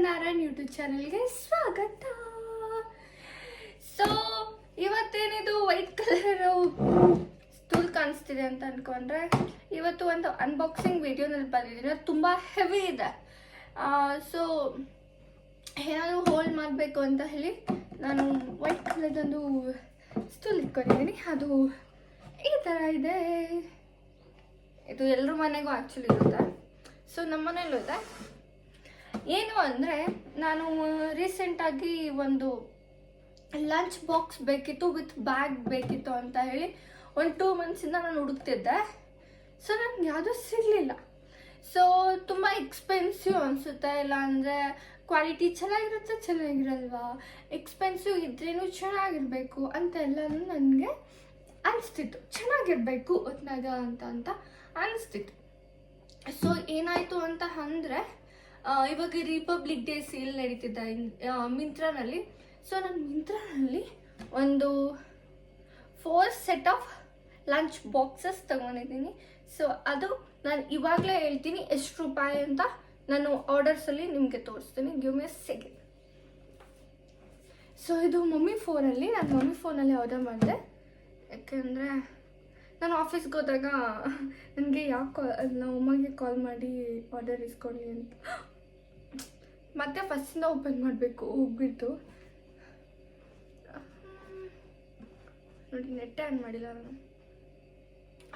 Narayan YouTube ಚಾನಲ್ಗೆ ಸ್ವಾಗತ. So ಇವತ್ತೇನಿದು white colour stool ಕಾಣಿಸ್ತಿದೆ ಅಂತ ಅನ್ಕೊಂಡ್ರೆ, ಇವತ್ತು ಒಂದು ಅನ್ಬಾಕ್ಸಿಂಗ್ ವಿಡಿಯೋನಲ್ಲಿ ಬಂದಿದ್ದೀನಿ. ಅದು ತುಂಬ ಹೆವಿ ಇದೆ. ಸೊ ಏನಾದರೂ ಹೋಲ್ಡ್ ಮಾಡಬೇಕು ಅಂತ ಹೇಳಿ ನಾನು ವೈಟ್ ಕಲರ್ದೊಂದು ಸ್ಟೂಲ್ ಇಟ್ಕೊಂಡಿದ್ದೀನಿ. ಅದು ಈ ಥರ ಇದೆ. ಇದು ಎಲ್ಲರ ಮನೆಗೂ ಆ್ಯಕ್ಚುಲಿ ಇರುತ್ತೆ. ಸೊ ನಮ್ಮ ಮನೇಲೂ ಇದೆ. ಏನು ಅಂದರೆ, ನಾನು ರೀಸೆಂಟಾಗಿ ಒಂದು ಲಂಚ್ ಬಾಕ್ಸ್ ಬೇಕಿತ್ತು ವಿತ್ ಬ್ಯಾಗ್ ಬೇಕಿತ್ತು ಅಂತ ಹೇಳಿ ಒಂದು 2 ಮಂತ್ಸಿಂದ ನಾನು ಹುಡುಕ್ತಿದ್ದೆ. ಸೊ ನನಗೆ ಯಾವುದೂ ಸಿಗಲಿಲ್ಲ. ಸೊ ತುಂಬ ಎಕ್ಸ್ಪೆನ್ಸಿವ್ ಅನಿಸುತ್ತೆ, ಇಲ್ಲಾಂದರೆ ಕ್ವಾಲಿಟಿ ಚೆನ್ನಾಗಿರುತ್ತೆ ಚೆನ್ನಾಗಿರಲ್ವಾ, ಎಕ್ಸ್ಪೆನ್ಸಿವ್ ಇದ್ರೇನು ಚೆನ್ನಾಗಿರಬೇಕು ಅಂತೆಲ್ಲ ನನಗೆ ಅನಿಸ್ತಿತ್ತು. ಚೆನ್ನಾಗಿರಬೇಕು ಒಟ್ನಾಗ ಅಂತ ಅನಿಸ್ತಿತ್ತು. ಸೊ ಏನಾಯಿತು ಅಂತ ಅಂದರೆ, ಇವಾಗ ರಿಪಬ್ಲಿಕ್ ಡೇ ಸೇಲ್ ನಡೀತಿದ್ದ ಮಿಂತ್ರಾನಲ್ಲಿ. ಸೊ ನಾನು ಮಿಂತ್ರಾನಲ್ಲಿ ಒಂದು 4 ಸೆಟ್ ಆಫ್ ಲಂಚ್ ಬಾಕ್ಸಸ್ ತೊಗೊಂಡಿದ್ದೀನಿ. ಸೊ ಅದು ನಾನು ಇವಾಗಲೇ ಹೇಳ್ತೀನಿ ಎಷ್ಟು ರೂಪಾಯಿ ಅಂತ. ನಾನು ಆರ್ಡರ್ಸಲ್ಲಿ ನಿಮಗೆ ತೋರಿಸ್ತೀನಿ. ಗಿವ್ ಮಿ ಅ ಸೆಕೆಂಡ್. ಸೊ ಇದು ಮಮ್ಮಿ ಫೋನಲ್ಲಿ, ನಾನು ಮಮ್ಮಿ ಫೋನಲ್ಲಿ ಆರ್ಡರ್ ಮಾಡಿದೆ. ಯಾಕೆಂದರೆ ನಾನು ಆಫೀಸ್ಗೆ ಹೋದಾಗ ನನಗೆ ಯಾಕೆ ನಾವು ಅಮ್ಮಗೆ ಕಾಲ್ ಮಾಡಿ ಆರ್ಡರ್ ಇಸ್ಕೊಳ್ಳಿ ಅಂತ ಮತ್ತೆ ಫಸ್ಟಿಂದ ಓಪನ್ ಮಾಡಬೇಕು ಹೋಗ್ಬಿಟ್ಟು. ನೋಡಿ, ನೆಟ್ಟೆ ಆನ್ ಮಾಡಿಲ್ಲ ನಾನು.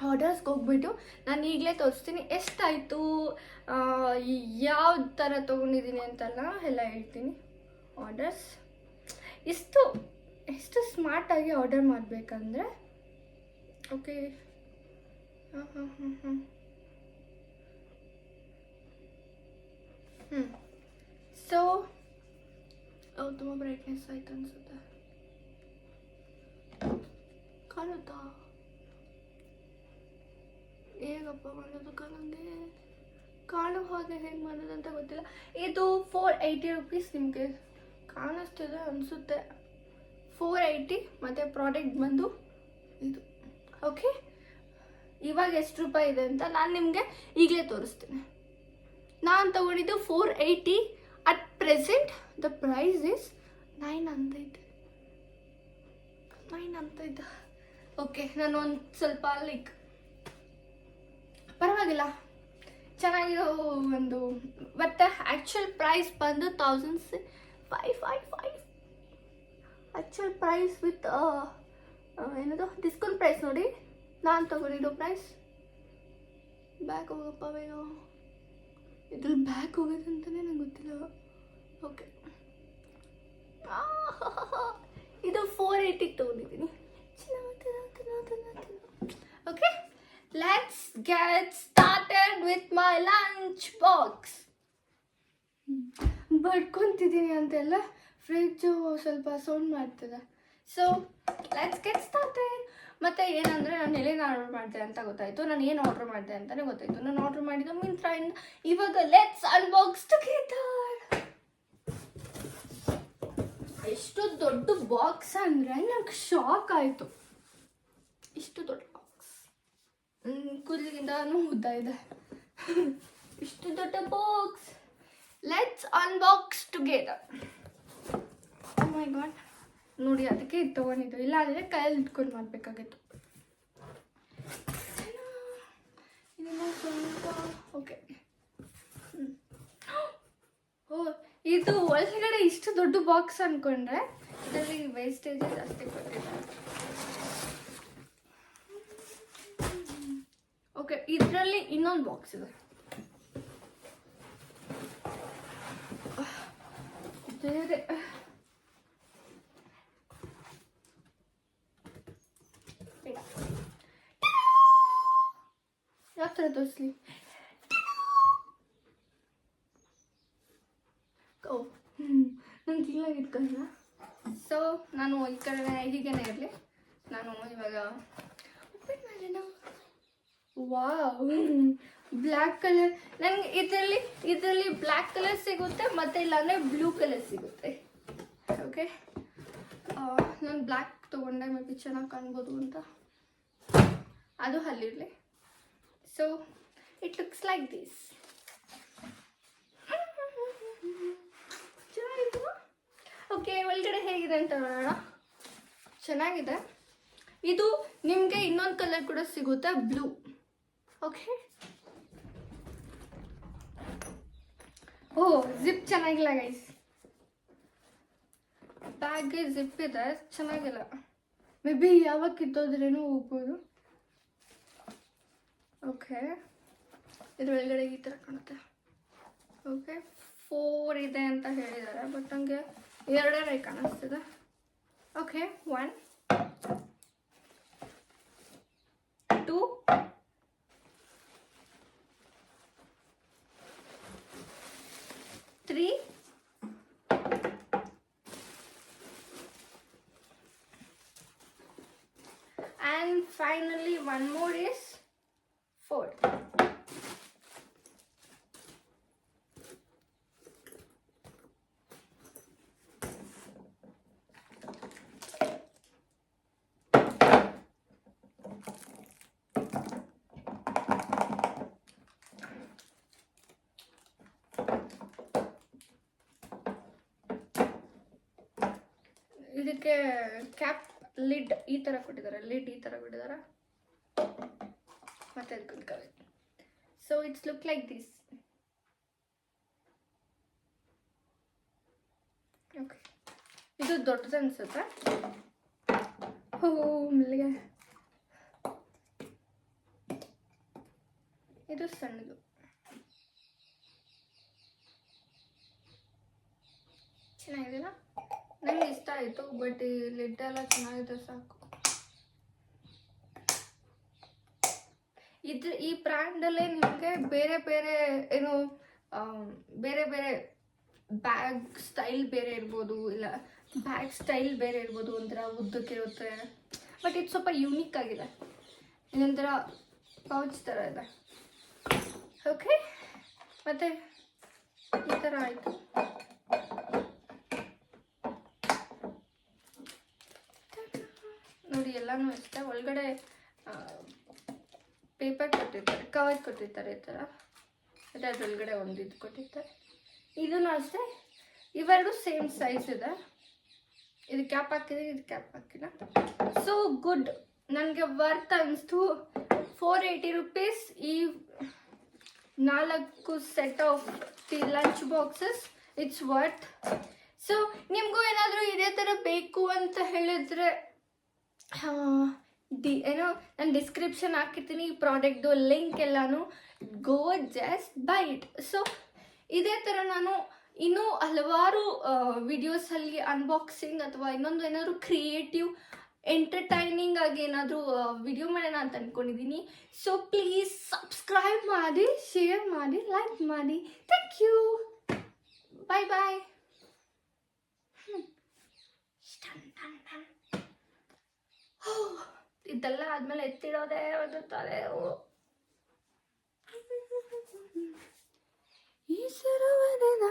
ಆರ್ಡರ್ಸ್ಗೆ ಹೋಗ್ಬಿಟ್ಟು ನಾನು ಈಗಲೇ ತೋರಿಸ್ತೀನಿ ಎಷ್ಟಾಯಿತು, ಯಾವ ಥರ ತೊಗೊಂಡಿದ್ದೀನಿ ಅಂತೆಲ್ಲ ಎಲ್ಲ ಹೇಳ್ತೀನಿ. ಆರ್ಡರ್ಸ್ ಎಷ್ಟು ಸ್ಮಾರ್ಟಾಗಿ ಆರ್ಡರ್ ಮಾಡಬೇಕಂದ್ರೆ, ಓಕೆ ಸೊ ತುಂಬ ಬ್ರೈಟ್ನೆಸ್ ಆಯ್ತು ಅನ್ಸುತ್ತೆ. ಕಾಣುತ್ತಾ? ಹೇಗಪ್ಪ ಮಾಡೋದು? ಕಾಣೋ ಹಾಗೆ ಹೇಗೆ ಮಾಡೋದು ಅಂತ ಗೊತ್ತಿಲ್ಲ. ಇದು 480 ರುಪೀಸ್. ನಿಮಗೆ ಕಾಣಿಸ್ತಿದೆ ಅನಿಸುತ್ತೆ. 480 ಮತ್ತು ಪ್ರಾಡಕ್ಟ್ ಬಂದು ಇದು. ಓಕೆ, ಇವಾಗ ಎಷ್ಟು ರೂಪಾಯಿ ಇದೆ ಅಂತ ನಾನು ನಿಮಗೆ ಈಗಲೇ ತೋರಿಸ್ತೀನಿ. ನಾನು ತಗೊಂಡಿದ್ದು 480. At present the price is 9 ಅಂತ ಇದೆ. 9 ಅಂತ ಇದೆ. ಓಕೆ, ನಾನು ಒಂದು ಸ್ವಲ್ಪ ಲೈಕ್ ಪರವಾಗಿಲ್ಲ ಚೆನ್ನಾಗಿರೋ ಒಂದು. ಮತ್ತು ಆ್ಯಕ್ಚುಯಲ್ ಪ್ರೈಸ್ ಬಂದು 1555. ಆ್ಯಕ್ಚುಯಲ್ ಪ್ರೈಸ್ ವಿತ್ ಏನದು ಡಿಸ್ಕೌಂಟ್ ಪ್ರೈಸ್. ನೋಡಿ, ನಾನು ತಗೊಂಡಿರೋ ಪ್ರೈಸ್. ಬ್ಯಾಗ್ ಹೋಗಪ್ಪ ಬೇಗ. ಇದ್ರಲ್ಲಿ ಬ್ಯಾಗ್ ಹೋಗೋದಂತಲೇ ನಂಗೆ ಗೊತ್ತಿಲ್ಲ. ಓಕೆ, ಇದು 480 ತಗೊಂಡಿದ್ದೀನಿ. Okay, let's get started with my lunch box. ಬಡ್ಕೊತಿದ್ದೀನಿ ಅಂತೆಲ್ಲ ಫ್ರಿಜ್ಜು ಸ್ವಲ್ಪ ಸೌಂಡ್ ಮಾಡ್ತಿದೆ. So let's get started. ಮತ್ತು ಏನಂದರೆ, ನಾನು ಎಲ್ಲಿಂದ ಆರ್ಡರ್ ಮಾಡಿದೆ ಅಂತ ಗೊತ್ತಾಯಿತು. ನಾನು ಏನು ಆರ್ಡರ್ ಮಾಡಿದೆ ಅಂತಲೇ ಗೊತ್ತಾಯಿತು. ನಾನು ಆರ್ಡರ್ ಮಾಡಿದ್ದು ಮಿಂತ್ರಾಯಿಂದ. ಇವಾಗ ಲೆಟ್ಸ್ ಅನ್ಬಾಕ್ಸ್ ಟುಗೆದರ್. ಎಷ್ಟು ದೊಡ್ಡ ಬಾಕ್ಸ್ ಅಂದರೆ ನಂಗೆ ಶಾಕ್ ಆಯಿತು. ಇಷ್ಟು ದೊಡ್ಡ ಬಾಕ್ಸ್, ಕೂದಲಿಗಿಂತನೂ ಉದ್ದ ಇದೆ. ಇಷ್ಟು ದೊಡ್ಡ box. Let's unbox together. Oh my God, ನೋಡಿ ಅದಕ್ಕೆ ಇದು ತೊಗೊಂಡಿದ್ದು. ಇಲ್ಲ ಅಂದರೆ ಕೈಯಲ್ಲಿ ಇಟ್ಕೊಂಡು ಮಾಡಬೇಕಾಗಿತ್ತು. ಇದನ್ನು ಸ್ವಲ್ಪ ಓಕೆ. ಓ, ಇದು ಒಳಗಡೆ ಇಷ್ಟು ದೊಡ್ಡ ಬಾಕ್ಸ್ ಅಂದ್ಕೊಂಡ್ರೆ ಇದರಲ್ಲಿ ವೇಸ್ಟೇಜ್ ಜಾಸ್ತಿ ಕೊಟ್ಟಿದ್ದಾರೆ. ಓಕೆ, ಇದರಲ್ಲಿ ಇನ್ನೊಂದು ಬಾಕ್ಸ್ ಇದೆ. ಬೇರೆ ಯಾವ ಥರ ತೋರಿಸ್ಲಿ? ನಂಗೆ ಕ್ಲೀನಾಗಿ ಇಟ್ಕೊಳ್ಳ. ಸೊ ನಾನು ಈ ಕಡೆ ಹೀಗೇನೆ ಇರಲಿ. ನಾನು ಇವಾಗ ಓಪನ್ ಮಾಡೋಣ. Wow, black colour. ನನಗೆ ಇದರಲ್ಲಿ ಬ್ಲ್ಯಾಕ್ ಕಲರ್ ಸಿಗುತ್ತೆ, ಮತ್ತು ಇಲ್ಲಾಂದರೆ ಬ್ಲೂ ಕಲರ್ ಸಿಗುತ್ತೆ. ಓಕೆ, ನಾನು ಬ್ಲ್ಯಾಕ್ ತೊಗೊಂಡೆ, ಮೇ ಬಿ ಚೆನ್ನಾಗಿ ಕಾಣ್ಬೋದು ಅಂತ. ಅದು ಅಲ್ಲಿರಲಿ. So it looks like this. Okay, ಒಳಗಡೆ ಹೇಗಿದೆ ಅಂತ ನೋಡೋಣ. ಚೆನ್ನಾಗಿದೆ. ಇದು ನಿಮಗೆ ಇನ್ನೊಂದು ಕಲರ್ ಕೂಡ ಸಿಗುತ್ತೆ, ಬ್ಲೂ. ಓಕೆ. ಓ, ಜಿಪ್ ಚೆನ್ನಾಗಿಲ್ಲ ಗೈಸ್. ಬ್ಯಾಗ್ಗೆ ಜಿಪ್ ಇದೆ, ಚೆನ್ನಾಗಿಲ್ಲ. ಮೇ ಬಿ ಯಾವಾಗ ಕಿತ್ತೋದ್ರೇನೂ ಹೋಗ್ಬೋದು. ಓಕೆ, ಇದ್ರೊಳಗಡೆ ಈ ಥರ ಕಾಣುತ್ತೆ. ಓಕೆ, 4 ಇದೆ ಅಂತ ಹೇಳಿದ್ದಾರೆ, ಬಟ್ ನನಗೆ 2 ಕಾಣಿಸ್ತಿದೆ. Okay, 1 2 3 and finally one more is 4. ಇದಕ್ಕೆ ಕ್ಯಾಪ್ ಲಿಡ್ ಈ ಥರ ಕೊಟ್ಟಿದ್ದಾರೆ, ಮತ್ತೆ ಅದಕ್ಕೊಂದು cover. So it's look like this. Okay, ಇದು ದೊಡ್ಡದು ಅನ್ಸುತ್ತೆ. ಓ, ಮೆಲ್ಲಿಗೆ. ಇದು ಸಣ್ಣದು. ಚೆನ್ನಾಗಿದೆಯಲ್ಲ, ನಂಗೆ ಇಷ್ಟ ಆಯಿತು. ಬಟ್ ಈ ಲಿಡ್ ಎಲ್ಲ ಚೆನ್ನಾಗಿದೆ, ಸಾಕು. ಈ ಬ್ರ್ಯಾಂಡಲ್ಲೇ ನಿಮಗೆ ಬೇರೆ ಬೇರೆ ಏನು ಬೇರೆ ಬೇರೆ ಬ್ಯಾಗ್ ಸ್ಟೈಲ್ ಬೇರೆ ಇರ್ಬೋದು, ಇಲ್ಲ ಬ್ಯಾಗ್ ಸ್ಟೈಲ್ ಬೇರೆ ಇರ್ಬೋದು. ಒಂಥರ ಉದ್ದಕ್ಕಿರುತ್ತೆ, ಬಟ್ ಇದು ಸ್ವಲ್ಪ ಯೂನಿಕ್ ಆಗಿದೆ. ಇದೊಂಥರ ಪೌಚ್ ಥರ ಇದೆ. ಓಕೆ, ಮತ್ತು ಈ ಥರ ಆಯಿತು. ನೋಡಿ, ಎಲ್ಲನೂ ಇಷ್ಟ. ಒಳಗಡೆ ಪೇಪರ್ ಕೊಟ್ಟಿರ್ತಾರೆ, ಕವರ್ ಕೊಟ್ಟಿರ್ತಾರೆ ಈ ಥರ. ಮತ್ತು ಅದರೊಳಗಡೆ ಒಂದು ಇದು ಕೊಟ್ಟಿರ್ತಾರೆ. ಇದನ್ನು ಅಷ್ಟೇ, ಇವೆರಡು ಸೇಮ್ ಸೈಜ್ ಇದೆ. ಇದು ಕ್ಯಾಪ್ ಹಾಕಿದ್ರೆ, ಇದು ಕ್ಯಾಪ್ ಹಾಕಿಲ್ಲ. ಸೊ ಗುಡ್, ನನಗೆ ವರ್ತ್ ಅನಿಸ್ತು. 480 ರೂಪೀಸ್ ಈ 4 set of the lunch boxes. It's worth. So ನಿಮಗೂ ಏನಾದರೂ ಇದೇ ಥರ ಬೇಕು ಅಂತ ಹೇಳಿದ್ರೆ ಏನೋ ನಾನು ಡಿಸ್ಕ್ರಿಪ್ಷನ್ ಹಾಕಿರ್ತೀನಿ ಈ ಪ್ರಾಡಕ್ಟ್ದು ಲಿಂಕ್ ಎಲ್ಲನೂ. ಗೋ ಜಸ್ಟ್ ಬೈ ಇಟ್. ಸೊ ಇದೇ ಥರ ನಾನು ಇನ್ನೂ ಹಲವಾರು ವಿಡಿಯೋಸಲ್ಲಿ ಅನ್ಬಾಕ್ಸಿಂಗ್ ಅಥವಾ ಇನ್ನೊಂದು ಏನಾದರೂ ಕ್ರಿಯೇಟಿವ್ ಎಂಟರ್ಟೈನಿಂಗ್ ಆಗಿ ಏನಾದರೂ ವಿಡಿಯೋ ಮಾಡೋಣ ಅಂತ ಅಂದ್ಕೊಂಡಿದ್ದೀನಿ. ಸೊ ಪ್ಲೀಸ್ ಸಬ್ಸ್ಕ್ರೈಬ್ ಮಾಡಿ, ಶೇರ್ ಮಾಡಿ, ಲೈಕ್ ಮಾಡಿ. Thank you. Bye bye. ಇದೆಲ್ಲ ಆದ್ಮೇಲೆ ಎತ್ತಿಡೋದೇ ಒಂದು ತಲೆ. ಈ ಸರೋವರದ